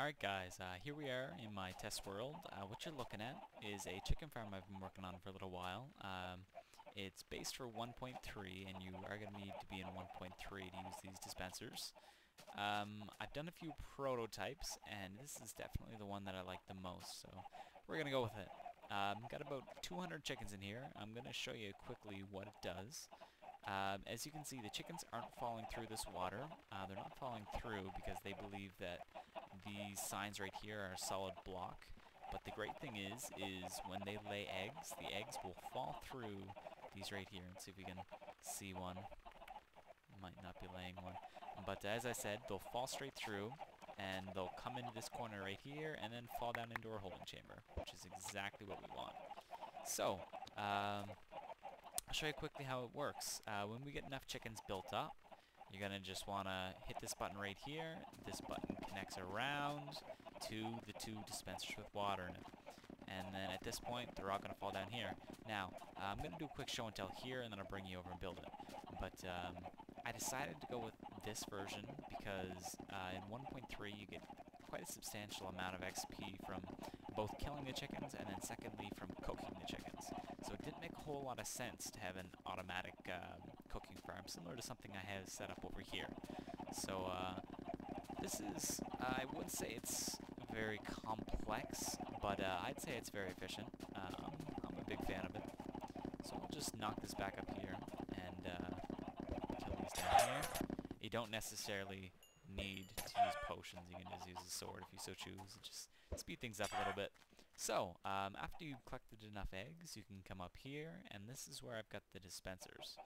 Alright guys, here we are in my test world. What you're looking at is a chicken farm I've been working on for a little while. It's based for 1.3 and you are going to need to be in 1.3 to use these dispensers. I've done a few prototypes and this is definitely the one that I like the most, so we're going to go with it. Got about 200 chickens in here. I'm going to show you quickly what it does. As you can see, the chickens aren't falling through this water. They're not falling through because they believe that these signs right here are a solid block. But the great thing is when they lay eggs, the eggs will fall through these right here. Let's see if we can see one. Might not be laying one. But as I said, they'll fall straight through and they'll come into this corner right here and then fall down into our holding chamber, which is exactly what we want. So, I'll show you quickly how it works. When we get enough chickens built up, you're going to just want to hit this button right here. This button connects around to the two dispensers with water in it. And then at this point, they're all going to fall down here. Now, I'm going to do a quick show and tell here, and then I'll bring you over and build it. But I decided to go with this version because in 1.3 you get quite a substantial amount of XP from both killing the chickens and then secondly from cooking the chickens. So it didn't make a whole lot of sense to have an automatic cooking farm similar to something I have set up over here. So this is, I wouldn't say it's very complex, but I'd say it's very efficient. I'm a big fan of it. So I'll just knock this back up here and kill these down here. You don't necessarily need to use potions. You can just use a sword if you so choose. Just speed things up a little bit. So, after you've collected enough eggs, you can come up here, and this is where I've got the dispensers.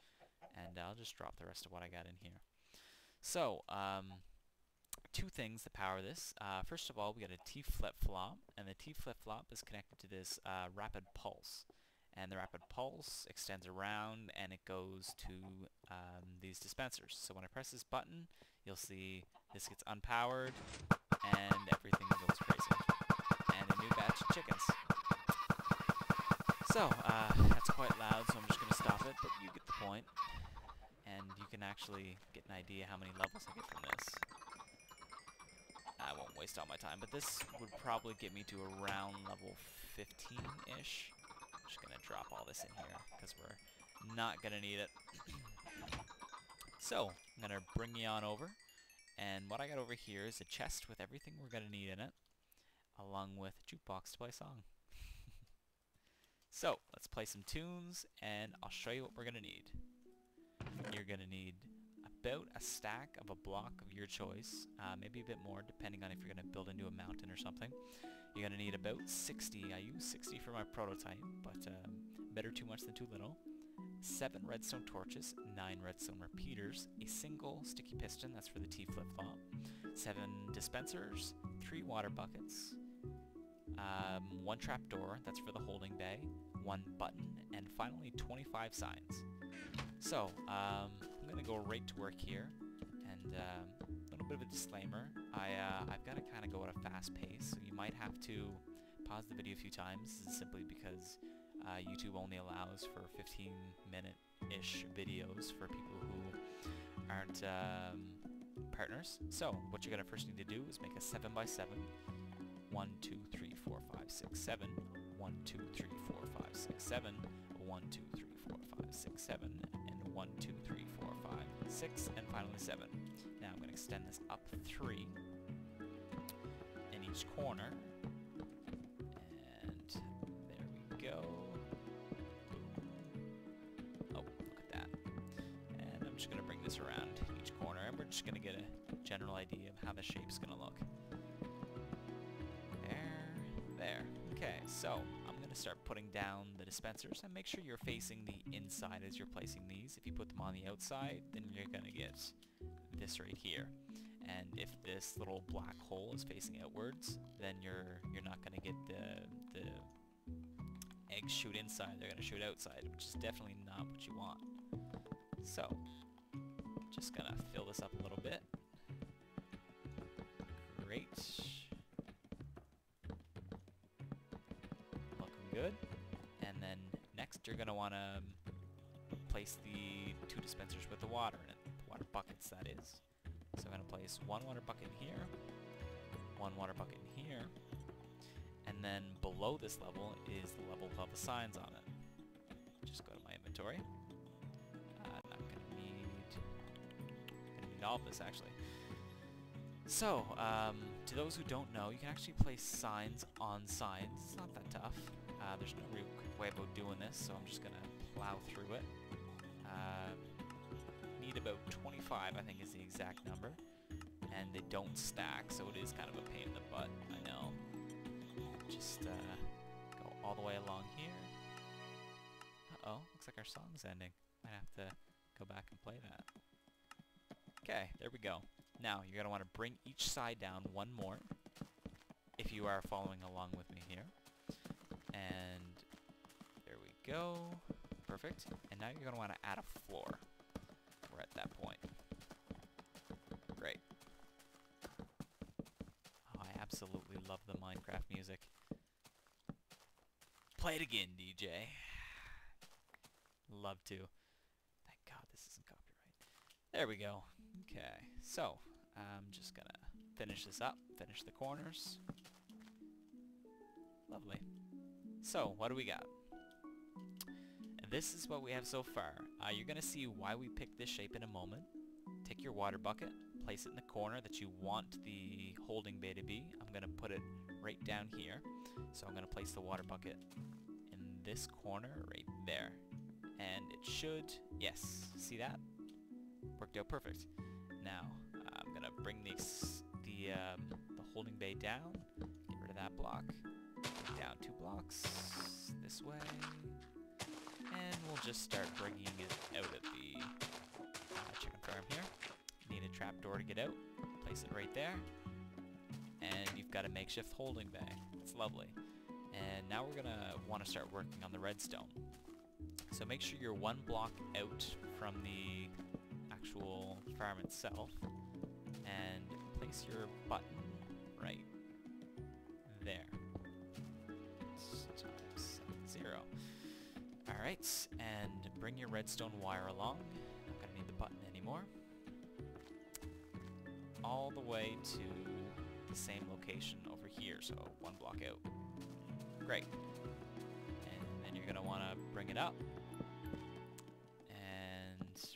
And I'll just drop the rest of what I got in here. So, two things that power this. First of all, we got a T flip-flop, and the T flip-flop is connected to this rapid pulse. And the rapid pulse extends around and it goes to these dispensers. So when I press this button, you'll see this gets unpowered and everything goes crazy. And a new batch of chickens. So, that's quite loud, so I'm just going to stop it, but you get the point. And you can actually get an idea how many levels I get from this. I won't waste all my time, but this would probably get me to around level 15-ish. Just gonna drop all this in here because we're not gonna need it. So I'm gonna bring you on over, and what I got over here is a chest with everything we're gonna need in it, along with a jukebox to play a song. So let's play some tunes, and I'll show you what we're gonna need. You're gonna need about a stack of a block of your choice, maybe a bit more depending on if you're going to build into a mountain or something. You're going to need about 60, I use 60 for my prototype, but better too much than too little. 7 redstone torches, 9 redstone repeaters, a single sticky piston, that's for the T flip-flop, 7 dispensers, 3 water buckets, 1 trapdoor, that's for the holding bay, 1 button, and finally 25 signs. So, I'm going to go right to work here, and a little bit of a disclaimer. I've got to kind of go at a fast pace, so you might have to pause the video a few times. This is simply because YouTube only allows for 15-minute-ish videos for people who aren't partners. So, what you're going to first need to do is make a 7x7. 1, 2, 3, 4, 5, 6, 7. 1, 2, 3, 4, 5, 6, 7. 1, 2, 3, 4, 5, 6, 7. 1, 2, 3, 4, 5, 6, and finally 7. Now I'm going to extend this up 3 in each corner. And there we go. Boom. Oh, look at that. And I'm just going to bring this around each corner, and we're just going to get a general idea of how the shape's going to look. There. Okay, so I'm going to start putting down the dispensers, and make sure you're facing the inside as you're placing these. If you put them on the outside, then you're going to get this right here. And if this little black hole is facing outwards, then you're not going to get the eggs shoot inside, they're going to shoot outside, which is definitely not what you want. So, just going to fill this up a little bit. Great. Good. And then next you're going to want to place the 2 dispensers with the water in it. The water buckets, that is. So I'm going to place 1 water bucket in here, one water bucket in here. And then below this level is the level with all the signs on it. Just go to my inventory. Not gonna need all of this actually. So, to those who don't know, you can actually place signs on signs. It's not that tough. There's no real quick way about doing this, so I'm just gonna plow through it. Need about 25, I think is the exact number. And they don't stack, so it is kind of a pain in the butt, I know. Just go all the way along here. Uh-oh, looks like our song's ending. Might have to go back and play that. Okay, there we go. Now, you're going to want to bring each side down one more, if you are following along with me here. And there we go. Perfect. And now you're going to want to add a floor. We're at that point. Great. Oh, I absolutely love the Minecraft music. Play it again, DJ. Love to. Thank God this isn't copyright. There we go. Okay, so I'm just gonna finish this up, finish the corners. Lovely. So, what do we got? And this is what we have so far. You're gonna see why we picked this shape in a moment. Take your water bucket, place it in the corner that you want the holding bay to be. I'm gonna put it right down here. So I'm gonna place the water bucket in this corner right there. And it should, yes, see that? Worked out perfect. Now, I'm gonna bring the holding bay down, get rid of that block, take down 2 blocks this way, and we'll just start bringing it out of the chicken farm here. Need a trapdoor to get out, place it right there, and you've got a makeshift holding bay. It's lovely. And now we're gonna want to start working on the redstone. So make sure you're 1 block out from the actual farm itself, and place your button right there. Times 0. Alright, and bring your redstone wire along. Not gonna need the button anymore. All the way to the same location over here, so 1 block out. Great. And then you're gonna wanna bring it up.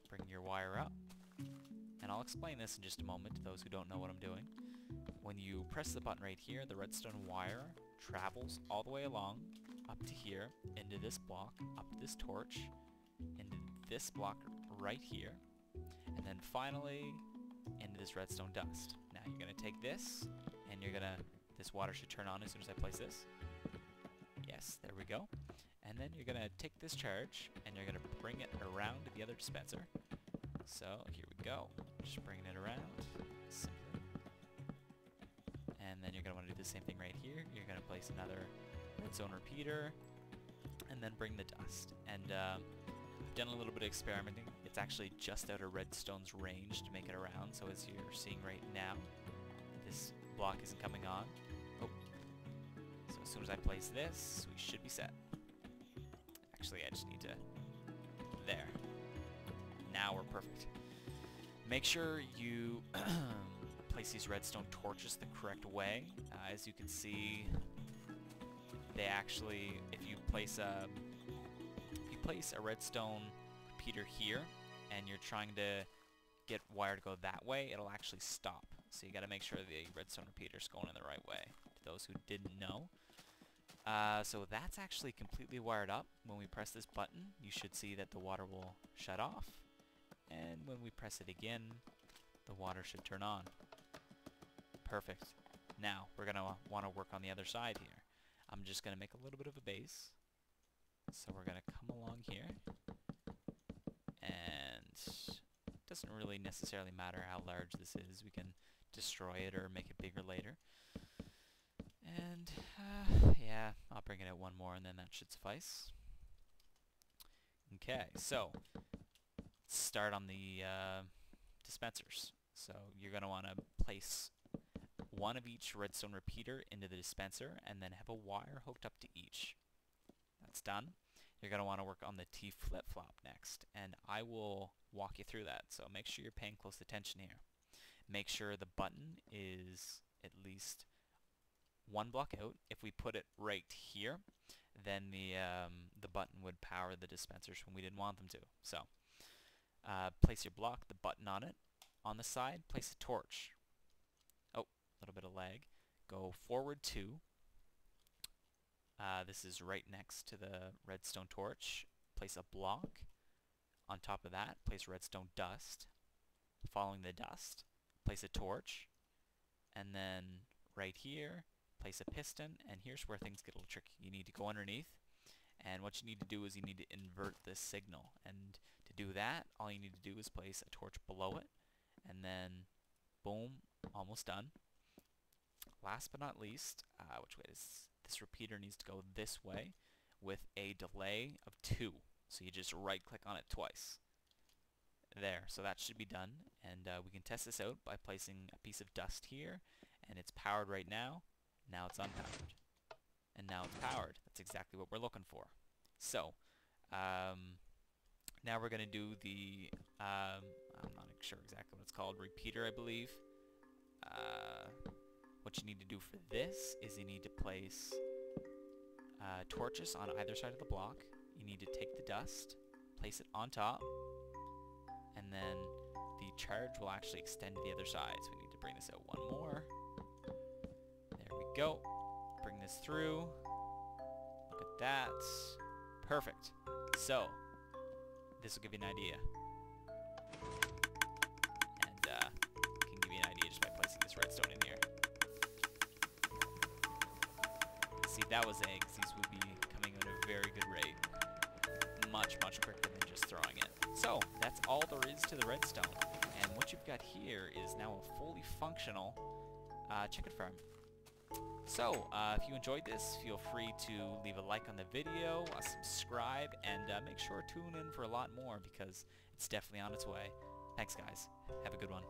Bring your wire up, and I'll explain this in just a moment to those who don't know what I'm doing. When you press the button right here, the redstone wire travels all the way along up to here, into this block, up to this torch, into this block right here, and then finally into this redstone dust. Now you're going to take this, and this water should turn on as soon as I place this. Yes, there we go. And then you're going to take this charge, and you're going to bring it around to the other dispenser. So, here we go. Just bringing it around, simply. And then you're going to want to do the same thing right here. You're going to place another redstone repeater, and then bring the dust. And I've done a little bit of experimenting. It's actually just out of redstone's range to make it around. So as you're seeing right now, this block isn't coming on. Oh. So as soon as I place this, we should be set. Actually, I just need to... There. Now we're perfect. Make sure you place these redstone torches the correct way. As you can see, they actually, if you place a redstone repeater here, and you're trying to get wire to go that way, it'll actually stop. So you got to make sure the redstone repeater's going in the right way. To those who didn't know. So that's actually completely wired up. When we press this button, you should see that the water will shut off. And when we press it again, the water should turn on. Perfect. Now, we're going to want to work on the other side here. I'm just going to make a little bit of a base. So we're going to come along here. And it doesn't really necessarily matter how large this is. We can destroy it or make it bigger later. And, yeah, I'll bring it out 1 more and then that should suffice. Okay, so, let's start on the dispensers. So, you're going to want to place 1 of each redstone repeater into the dispenser and then have a wire hooked up to each. That's done. You're going to want to work on the T flip-flop next, and I will walk you through that. So, make sure you're paying close attention here. Make sure the button is at least one block out. If we put it right here, then the button would power the dispensers when we didn't want them to. So place your block, the button on it. On the side, place a torch. Oh, a little bit of lag. Go forward 2. This is right next to the redstone torch. Place a block. On top of that, place redstone dust. Following the dust, place a torch. And then right here, place a piston. And here's where things get a little tricky. You need to go underneath. And what you need to do is you need to invert this signal. And to do that, all you need to do is place a torch below it. And then, boom, almost done. Last but not least, which way does this repeater needs to go this way with a delay of 2. So you just right click on it twice. There, so that should be done, and we can test this out by placing a piece of dust here, and it's powered right now. Now it's unpowered, and now it's powered. That's exactly what we're looking for. So now we're going to do the I'm not sure exactly what it's called, repeater, I believe. What you need to do for this is you need to place torches on either side of the block. You need to take the dust, place it on top, and then the charge will actually extend to the other side. So we need to bring this out one more. There we go. Bring this through. Look at that. Perfect. So this will give you an idea. And can give you an idea just by placing this redstone in here. See, that was eggs. These would be coming at a very good rate. Much, much quicker than just throwing it. So, that's all there is to the redstone. And what you've got here is now a fully functional chicken farm. So, if you enjoyed this, feel free to leave a like on the video, subscribe, and make sure to tune in for a lot more because it's definitely on its way. Thanks, guys. Have a good one.